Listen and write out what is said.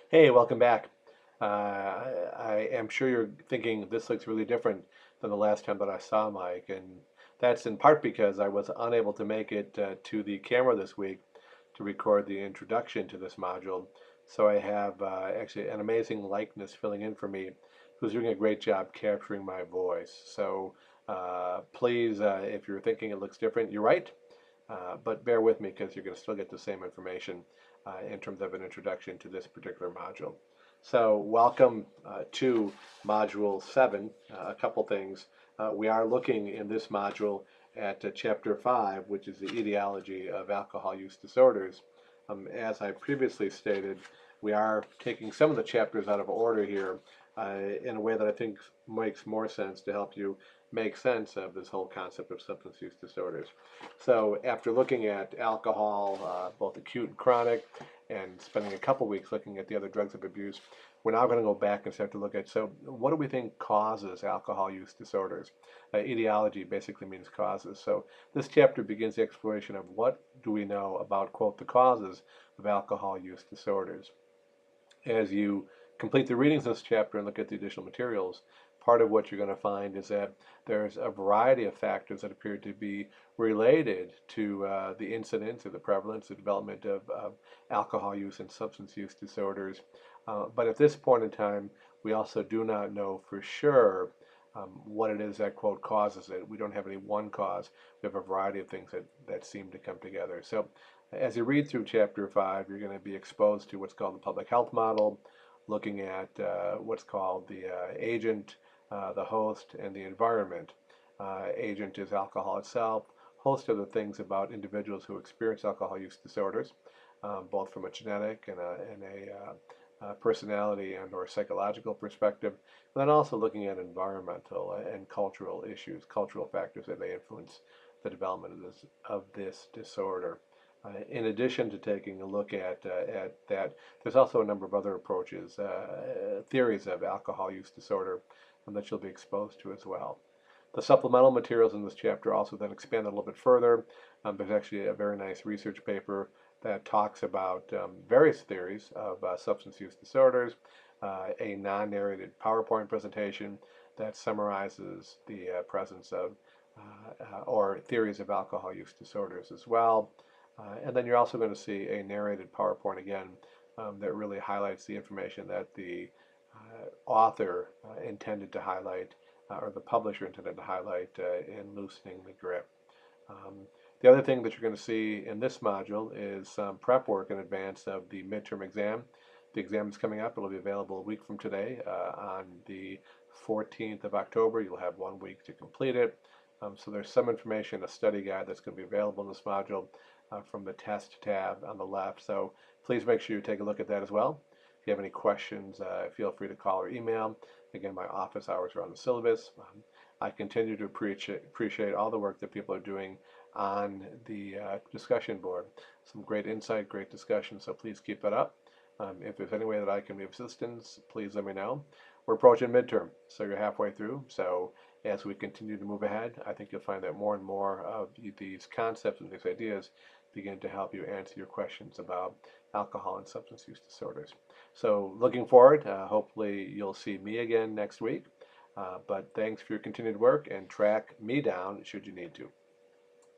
Hey, welcome back. I am sure you're thinking this looks really different than the last time that I saw Mike, and that's in part because I was unable to make it to the camera this week to record the introduction to this module. So I have actually an amazing likeness filling in for me, who's doing a great job capturing my voice. So please, if you're thinking it looks different, you're right. But bear with me because you're going to still get the same information in terms of an introduction to this particular module. So welcome to Module 7. A couple things. We are looking in this module at Chapter 5, which is the etiology of alcohol use disorders. As I previously stated, we are taking some of the chapters out of order here in a way that I think makes more sense to help you make sense of this whole concept of substance use disorders. So after looking at alcohol, both acute and chronic, and spending a couple weeks looking at the other drugs of abuse, we're now going to go back and start to look at, so what do we think causes alcohol use disorders? Etiology basically means causes. So this chapter begins the exploration of what do we know about, quote, the causes of alcohol use disorders. As you complete the readings of this chapter and look at the additional materials, part of what you're going to find is that there's a variety of factors that appear to be related to the incidence or the prevalence, the development of alcohol use and substance use disorders. But at this point in time, we also do not know for sure what it is that, quote, causes it. We don't have any one cause. We have a variety of things that seem to come together. So as you read through Chapter 5, you're going to be exposed to what's called the public health model, looking at what's called the agent, the host, and the environment. Agent is alcohol itself. Host are the things about individuals who experience alcohol use disorders, both from a genetic and a personality and or psychological perspective, and then also looking at environmental and cultural issues, cultural factors that may influence the development of this disorder. In addition to taking a look at that, there's also a number of other approaches, theories of alcohol use disorder that you'll be exposed to as well. The supplemental materials in this chapter also then expand a little bit further. There's actually a very nice research paper that talks about various theories of substance use disorders, a non-narrated PowerPoint presentation that summarizes the presence of or theories of alcohol use disorders as well. And then you're also going to see a narrated PowerPoint again that really highlights the information that the author intended to highlight or the publisher intended to highlight in loosening the grip. Um, the other thing that you're going to see in this module is some prep work in advance of the midterm exam. The exam is coming up. It'll be available a week from today on the 14th of October. You'll have 1 week to complete it. So there's some information, a study guide that's going to be available in this module from the test tab on the left. So please make sure you take a look at that as well. If you have any questions, feel free to call or email. Again, my office hours are on the syllabus. I continue to appreciate all the work that people are doing on the discussion board. Some great insight, great discussion, so please keep that up. If there's any way that I can be of assistance, please let me know. We're approaching midterm, so you're halfway through. So as we continue to move ahead, I think you'll find that more and more of these concepts and these ideas begin to help you answer your questions about alcohol and substance use disorders. So looking forward, hopefully you'll see me again next week. But thanks for your continued work and track me down should you need to.